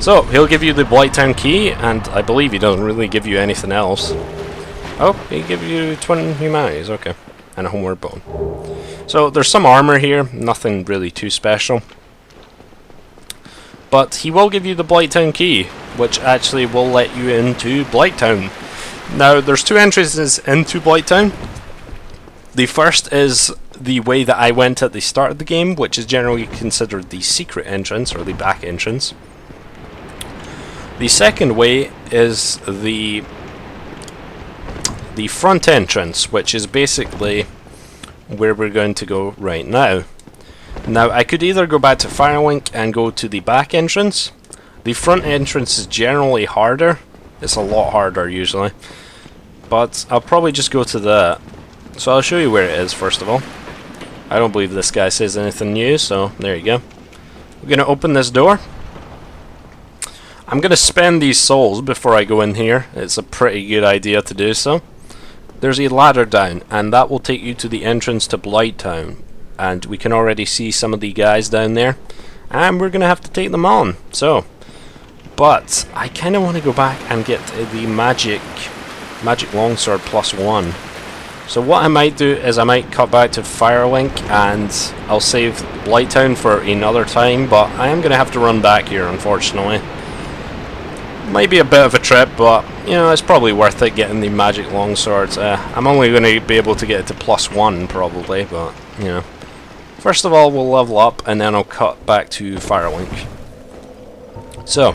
So, he'll give you the Blighttown Key, and I believe he doesn't really give you anything else. Oh, he give you twin humanities, okay. And a homeward bone. So, there's some armor here, nothing really too special. But he will give you the Blighttown Key, which actually will let you into Blighttown. Now, there's two entrances into Blighttown. The first is the way that I went at the start of the game, which is generally considered the secret entrance, or the back entrance. The second way is the front entrance, which is basically where we're going to go right now. Now, I could either go back to Firelink and go to the back entrance. The front entrance is generally harder. It's a lot harder usually. But I'll probably just go to that. So I'll show you where it is first of all. I don't believe this guy says anything new, so there you go. We're going to open this door. I'm going to spend these souls before I go in here. It's a pretty good idea to do so. There's a ladder down, and that will take you to the entrance to Blighttown. And we can already see some of the guys down there. And we're going to have to take them on. So, but I kind of want to go back and get the magic longsword +1. So what I might do is I might cut back to Firelink and I'll save Blighttown for another time. But I am going to have to run back here, unfortunately. Might be a bit of a trip, but you know, it's probably worth it getting the magic longsword. I'm only going to be able to get it to +1 probably, but you know. First of all, we'll level up and then I'll cut back to Firelink. So,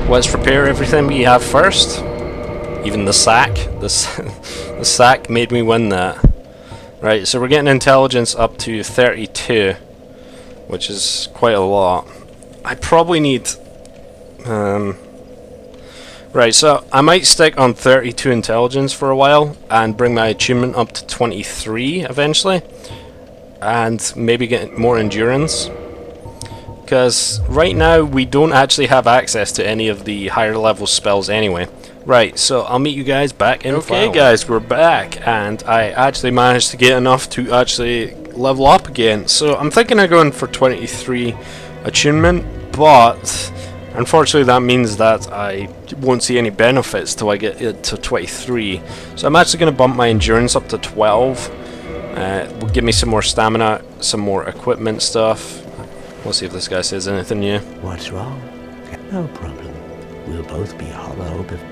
let's prepare everything we have first. Even the sack. The sack made me win that. Right, so we're getting intelligence up to 32, which is quite a lot. I probably need... Right, so I might stick on 32 intelligence for a while and bring my achievement up to 23 eventually, and maybe get more endurance, because right now we don't actually have access to any of the higher level spells anyway. Right, so I'll meet you guys back in. Okay guys, we're back, and I actually managed to get enough to actually level up again. So I'm thinking of going for 23 attunement, but unfortunately that means that I won't see any benefits till I get it to 23. So I'm actually going to bump my endurance up to 12. Will give me some more stamina, some more equipment stuff. We'll see if this guy says anything new. What's wrong? No problem. We'll both be hollow before...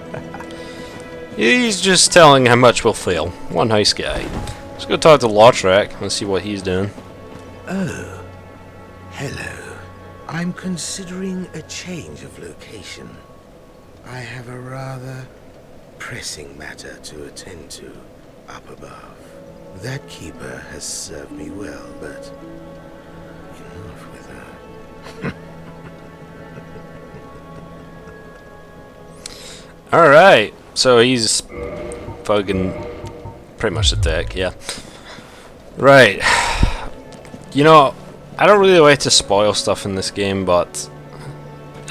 He's just telling how much we'll fail. One nice guy. Let's go talk to Lautrec and see what he's doing. Oh, hello. I'm considering a change of location. I have a rather pressing matter to attend to up above. That keeper has served me well, but enough with her. Alright, so he's fucking pretty much a dick, yeah. Right. You know, I don't really like to spoil stuff in this game, but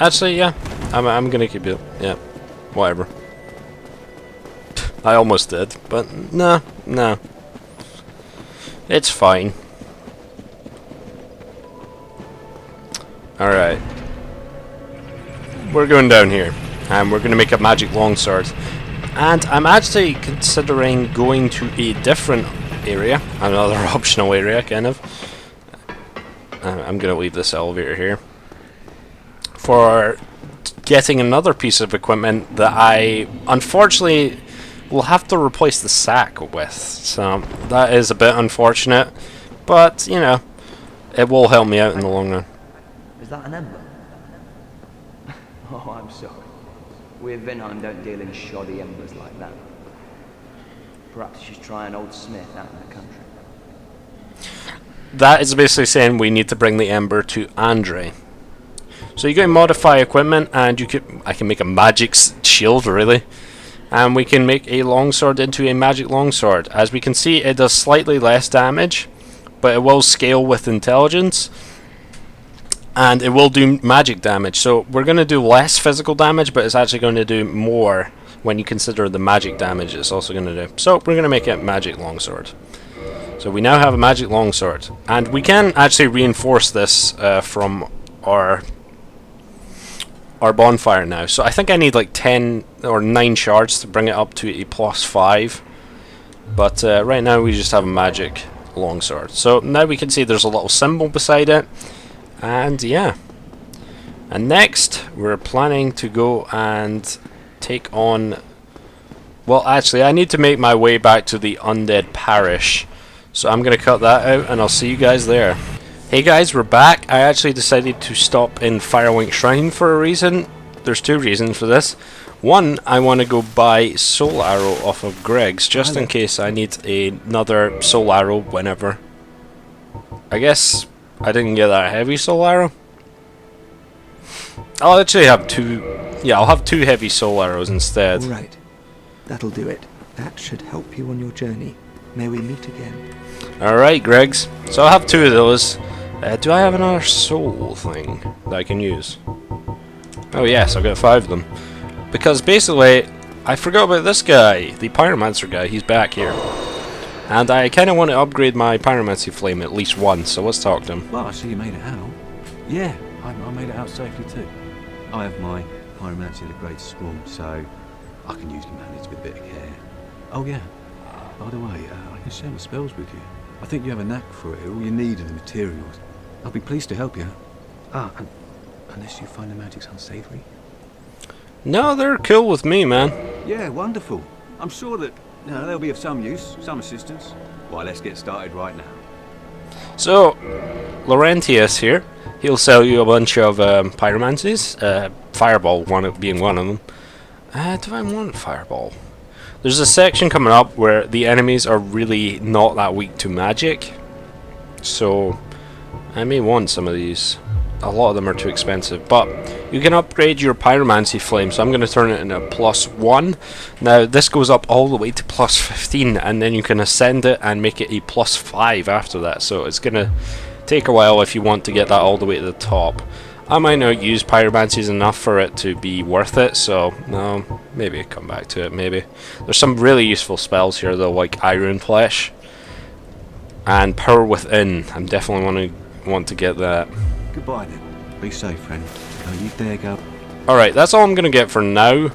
actually, yeah, I'm gonna keep it. Yeah, whatever. I almost did, but no, it's fine. Alright. We're going down here, and we're going to make a magic longsword. And I'm actually considering going to a different area, another optional area, kind of. I'm going to leave this elevator here. For getting another piece of equipment that I, unfortunately, will have to replace the sack with. So, that is a bit unfortunate. But, you know, it will help me out in the long run. Is that an ember? Oh, I'm sorry. We of Vinheim don't deal in shoddy embers like that. Perhaps she's trying old Smith out in the country. That is basically saying we need to bring the ember to Andre. So you can modify equipment, and I can make a magic shield, really. And we can make a longsword into a magic longsword. As we can see, it does slightly less damage, but it will scale with intelligence. And it will do magic damage. So we're going to do less physical damage, but it's actually going to do more when you consider the magic damage it's also going to do. So we're going to make it magic longsword. So we now have a magic longsword. And we can actually reinforce this from our our bonfire now. So I think I need like 10 or 9 shards to bring it up to a +5. But right now we just have a magic longsword. So now we can see there's a little symbol beside it. And yeah. And next we're planning to go and take on... Well, actually I need to make my way back to the Undead Parish. So I'm going to cut that out and I'll see you guys there. Hey guys, we're back. I actually decided to stop in Firewink Shrine for a reason. There's 2 reasons for this. One, I want to go buy Soul Arrow off of Greg's, just in case I need another Soul Arrow whenever. I guess I didn't get that heavy Soul Arrow. I'll actually have 2... Yeah, I'll have 2 heavy Soul Arrows instead. Alright, that'll do it. That should help you on your journey. May we meet again. Alright, Greg's. So I'll have 2 of those. Do I have another soul thing that I can use? Oh yes, I've got 5 of them. Because basically, I forgot about this guy, the Pyromancer guy. He's back here. And I kind of want to upgrade my Pyromancy Flame at least once, so let's talk to him. Well, I see you made it out. Yeah, I made it out safely too. I have my Pyromancy of the Great Swarm, so I can use the manage with a bit of care. Oh yeah, by the way, I can share my spells with you. I think you have a knack for it. All you need are the materials. I'll be pleased to help you. And unless you find the magic's unsavory. No, they're cool with me, man. Yeah, wonderful. I'm sure that they'll be of some use, some assistance. Well, let's get started right now. So, Laurentius here. He'll sell you a bunch of pyromancies. Fireball being one of them. Do I want Fireball? There's a section coming up where the enemies are really not that weak to magic. So, I may want some of these. A lot of them are too expensive, but you can upgrade your Pyromancy Flame, so I'm going to turn it into a +1. Now, this goes up all the way to +15, and then you can ascend it and make it a +5 after that, so it's going to take a while if you want to get that all the way to the top. I might not use Pyromancies enough for it to be worth it, so no, maybe come back to it, maybe. There's some really useful spells here though, like Iron Flesh and Power Within. I'm definitely want to get that. Goodbye then. Be safe, friend. You dare go. Alright, that's all I'm going to get for now.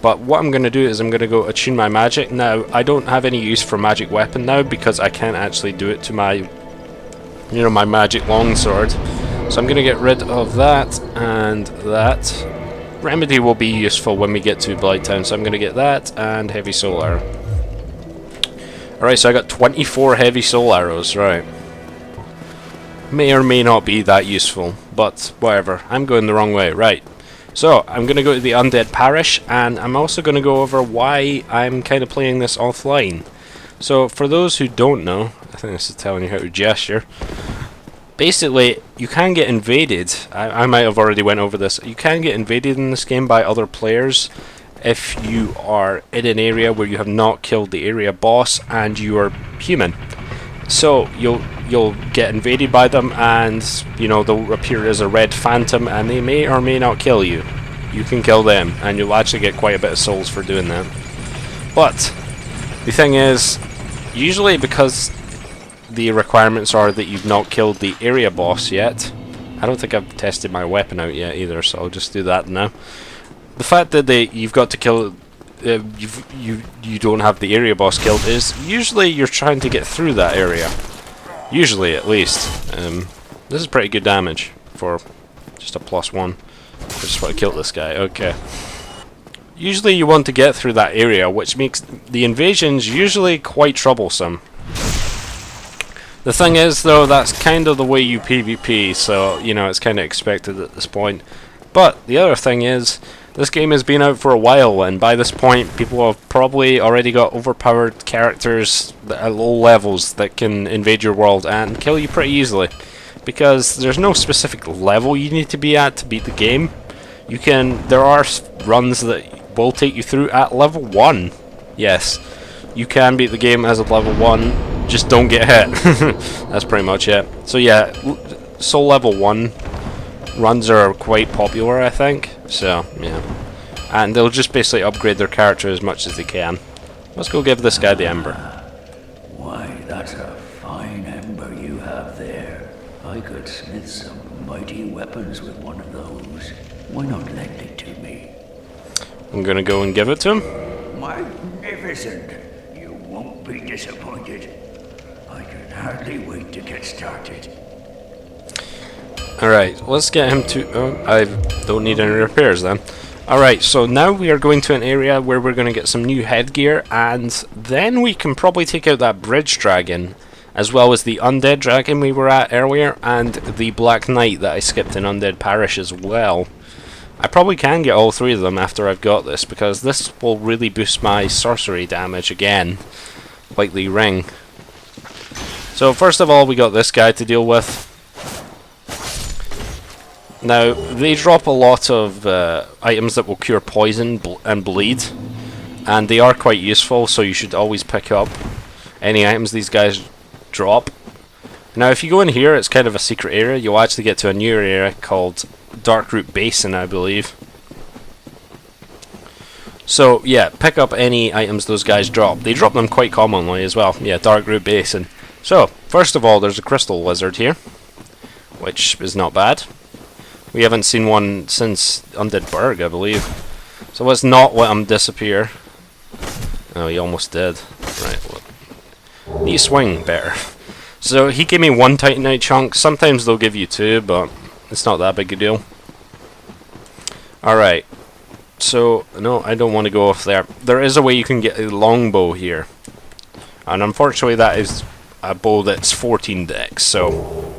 But what I'm going to do is I'm going to go attune my magic. Now, I don't have any use for magic weapon now because I can't actually do it to my, my magic longsword. So I'm going to get rid of that and that. Remedy will be useful when we get to Blighttown, so I'm going to get that and heavy soul arrow. Alright, so I got 24 heavy soul arrows, right. May or may not be that useful, but whatever. I'm going the wrong way, right. So, I'm going to go to the Undead Parish, and I'm also going to go over why I'm kind of playing this offline. So, for those who don't know, I think this is telling you how to gesture. Basically, you can get invaded. I might have already went over this. You can get invaded in this game by other players if you are in an area where you have not killed the area boss and you are human. So you'll get invaded by them, and they'll appear as a red phantom, and they may or may not kill you. You can kill them, and you'll actually get quite a bit of souls for doing that. But the thing is, usually because the requirements are that you've not killed the area boss yet. I don't think I've tested my weapon out yet either, so I'll just do that now. The fact that you've got to kill. You don't have the area boss killed is usually you're trying to get through that area. Usually, at least. This is pretty good damage for just a +1. I just want to kill this guy. Okay. Usually you want to get through that area, which makes the invasions usually quite troublesome. The thing is, though, that's kind of the way you PvP, so, it's kind of expected at this point. But the other thing is, this game has been out for a while, and by this point people have probably already got overpowered characters at low levels that can invade your world and kill you pretty easily. Because there's no specific level you need to be at to beat the game. There are runs that will take you through at level 1. Yes, you can beat the game as a level 1, just don't get hit. That's pretty much it. So yeah, Soul level 1 runs are quite popular, I think. So, yeah. And they'll just basically upgrade their character as much as they can. Let's go give this guy the ember. Why, that's a fine ember you have there. I could smith some mighty weapons with one of those. Why not lend it to me? I'm gonna go and give it to him. Magnificent! You won't be disappointed. I can hardly wait to get started. Alright, let's get him to... Oh, I don't need any repairs then. Alright, so now we are going to an area where we're going to get some new headgear, and then we can probably take out that bridge dragon, as well as the undead dragon we were at earlier, and the Black Knight that I skipped in Undead Parish as well. I probably can get all three of them after I've got this, because this will really boost my sorcery damage again, like the ring. So first of all, we got this guy to deal with. Now, they drop a lot of items that will cure poison and bleed, and they are quite useful, so you should always pick up any items these guys drop. Now, if you go in here, it's kind of a secret area. You'll actually get to a new area called Darkroot Basin, I believe. So, yeah, pick up any items those guys drop. They drop them quite commonly as well. Yeah, Darkroot Basin. So, first of all, there's a crystal lizard here, which is not bad. We haven't seen one since Undead Burg, I believe. So let's not let him disappear. Oh, he almost did. Right. Need to swing better. So he gave me one Titanite chunk. Sometimes they'll give you two, but it's not that big a deal. Alright. So, no, I don't want to go off there. There is a way you can get a longbow here. And unfortunately that is a bow that's 14 dex, so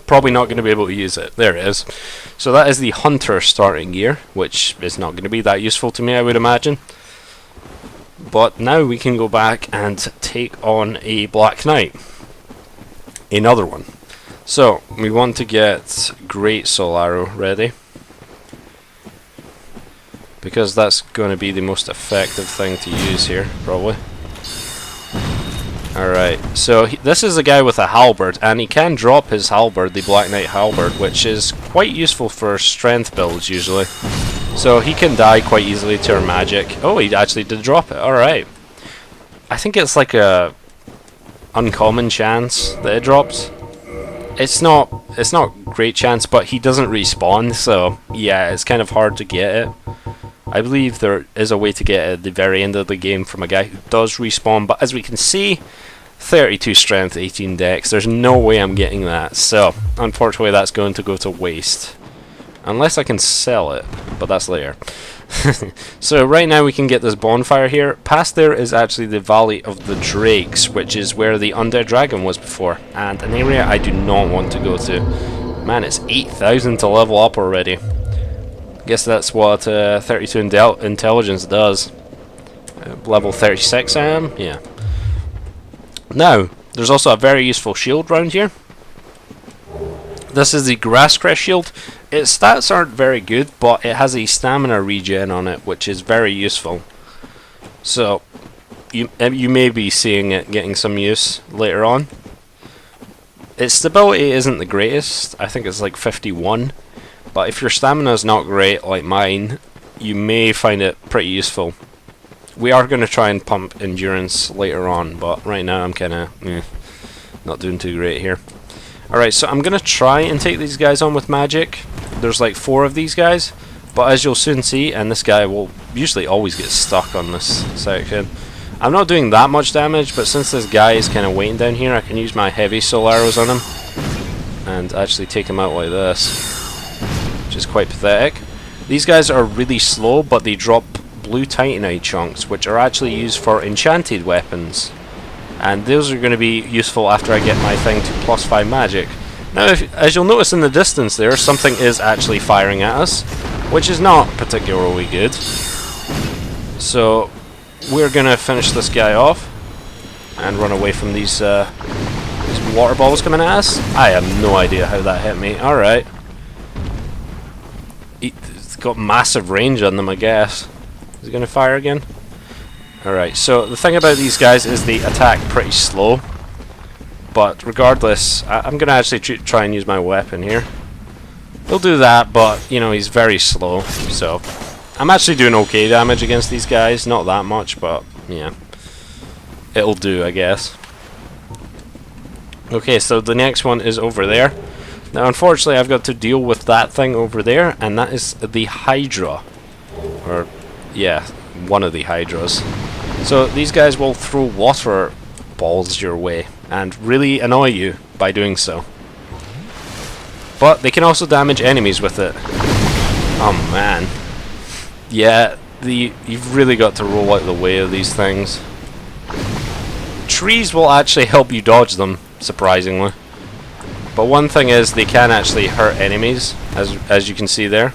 probably not going to be able to use it. There it is. So that is the Hunter starting gear, which is not going to be that useful to me, I would imagine. But now we can go back and take on a Black Knight. Another one. So, we want to get Great Soul Arrow ready, because that's going to be the most effective thing to use here, probably. Alright, so this is a guy with a halberd, and he can drop his halberd, the Black Knight halberd, which is quite useful for strength builds usually. So he can die quite easily to our magic. Oh, he actually did drop it, alright. I think it's like a uncommon chance that it drops. It's not great chance, but he doesn't respawn, so yeah, it's kind of hard to get it. I believe there is a way to get it at the very end of the game from a guy who does respawn, but as we can see, 32 strength, 18 dex, there's no way I'm getting that, so unfortunately that's going to go to waste. Unless I can sell it, but that's later. So right now we can get this bonfire here. Past there is actually the Valley of the Drakes, which is where the Undead Dragon was before, and an area I do not want to go to. Man, it's 8,000 to level up already. Guess that's what 32 intelligence does. Level 36 I am? Yeah. Now, there's also a very useful shield round here. This is the Grasscrest shield. Its stats aren't very good, but it has a stamina regen on it, which is very useful. So, you may be seeing it getting some use later on. Its stability isn't the greatest. I think it's like 51. But if your stamina is not great, like mine, you may find it pretty useful. We are going to try and pump endurance later on, but right now I'm kind of not doing too great here. Alright, so I'm going to try and take these guys on with magic. There's like 4 of these guys, but as you'll soon see, and this guy will usually always get stuck on this section. I'm not doing that much damage, but since this guy is kind of waiting down here, I can use my heavy soul arrows on him and actually take him out like this, which is quite pathetic. These guys are really slow, but they drop blue titanite chunks, which are actually used for enchanted weapons, and those are going to be useful after I get my thing to +5 magic. Now, as you'll notice in the distance there, something is actually firing at us, which is not particularly good. So we're going to finish this guy off and run away from these water balls coming at us. I have no idea how that hit me. Alright. It's got massive range on them, I guess. Is it going to fire again? Alright, so the thing about these guys is they attack pretty slow. But regardless, I'm going to actually try and use my weapon here. He'll do that, but, you know, he's very slow. So, I'm actually doing okay damage against these guys. Not that much, but, yeah. It'll do, I guess. Okay, so the next one is over there. Now unfortunately I've got to deal with that thing over there, and that is the Hydra. Or, yeah, one of the Hydras. So these guys will throw water balls your way, and really annoy you by doing so. But they can also damage enemies with it. Oh man. Yeah, you've really got to roll out the way of these things. Trees will actually help you dodge them, surprisingly. But one thing is, they can actually hurt enemies, as you can see there.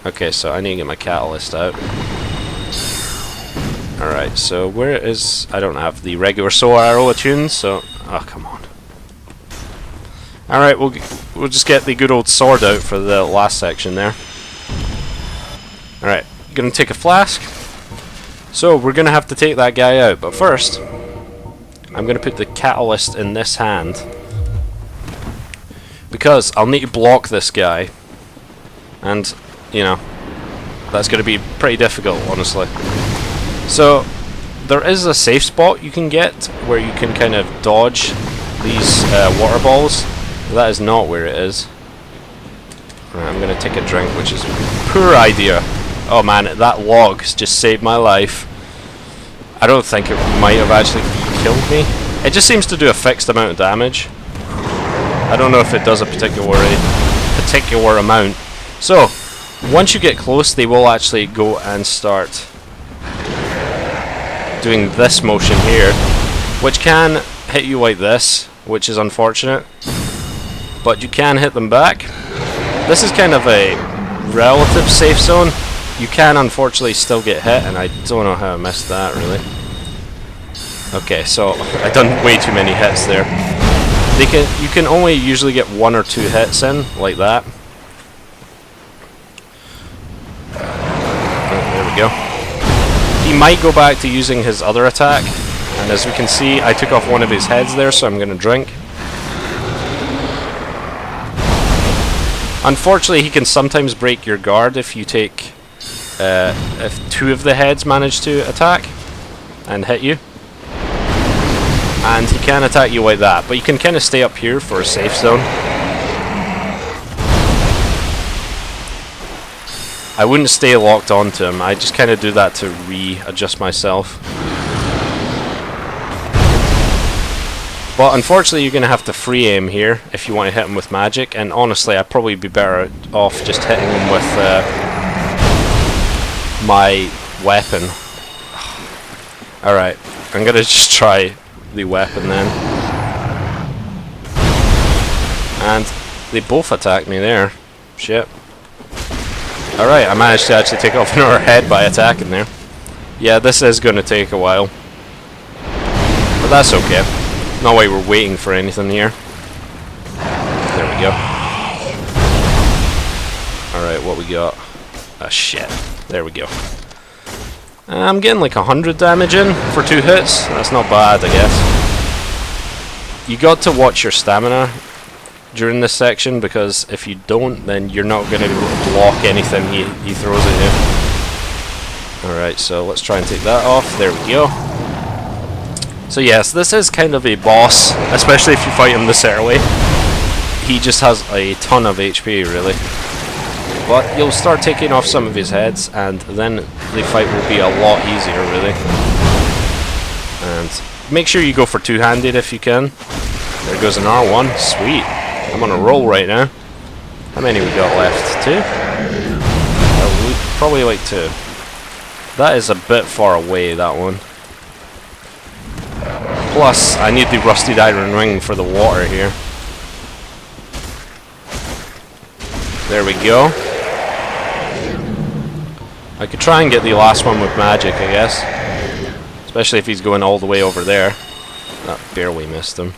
Okay, so I need to get my catalyst out. Alright, so where is... I don't have the regular solar arrow attuned, so... Oh, come on. Alright, we'll just get the good old sword out for the last section there. Alright, gonna take a flask. So, we're gonna have to take that guy out, but first, I'm gonna put the catalyst in this hand. Because I'll need to block this guy. And, you know, that's gonna be pretty difficult, honestly. So, there is a safe spot you can get where you can kind of dodge these water balls. That is not where it is. Right, I'm gonna take a drink, which is a poor idea. Oh man, that log has just saved my life. I don't think it might have actually killed me. It just seems to do a fixed amount of damage. I don't know if it does a particular amount. So, once you get close, they will actually go and start doing this motion here, which can hit you like this, which is unfortunate. But you can hit them back. This is kind of a relative safe zone. You can unfortunately still get hit, and I don't know how I missed that really. Okay, so I've done way too many hits there. You can only usually get 1 or 2 hits in, like that. Oh, there we go. He might go back to using his other attack, and as we can see, I took off one of his heads there, so I'm going to drink. Unfortunately, he can sometimes break your guard if you take... if 2 of the heads manage to attack and hit you. And he can attack you like that, but you can kind of stay up here for a safe zone. I wouldn't stay locked onto him, I just kind of do that to readjust myself. But unfortunately you're going to have to free aim here if you want to hit him with magic, and honestly I'd probably be better off just hitting him with my weapon. Alright, I'm going to just try the weapon then. And they both attacked me there. Shit. Alright, I managed to actually take off another head by attacking there. Yeah, this is going to take a while. But that's okay. Not like we're waiting for anything here. There we go. Alright, what we got? Ah, shit. There we go. I'm getting like 100 damage in for 2 hits. That's not bad, I guess. You got to watch your stamina during this section, because if you don't, then you're not going to be able to block anything he throws at you. Alright, so let's try and take that off. There we go. So yes, this is kind of a boss, especially if you fight him this early. He just has a ton of HP, really. But you'll start taking off some of his heads, and then the fight will be a lot easier, really. And make sure you go for two-handed if you can. There goes an R1. Sweet. I'm on a roll right now. How many we got left? 2? Probably like 2. That is a bit far away, that one. Plus, I need the rusted iron ring for the water here. There we go. I could try and get the last one with magic, I guess. Especially if he's going all the way over there. That barely missed him.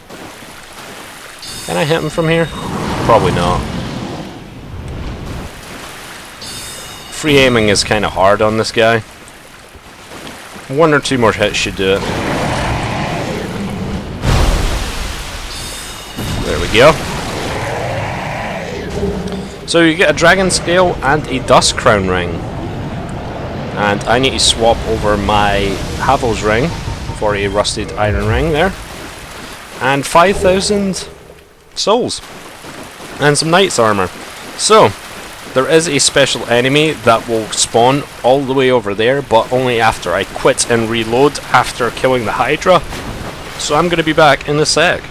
Can I hit him from here? Probably not. Free aiming is kind of hard on this guy. 1 or 2 more hits should do it. There we go. So you get a dragon scale and a dust crown ring. And I need to swap over my Havel's ring for a rusted iron ring there. And 5,000 souls. and some knight's armor. So, there is a special enemy that will spawn all the way over there, but only after I quit and reload after killing the Hydra. So I'm going to be back in a sec.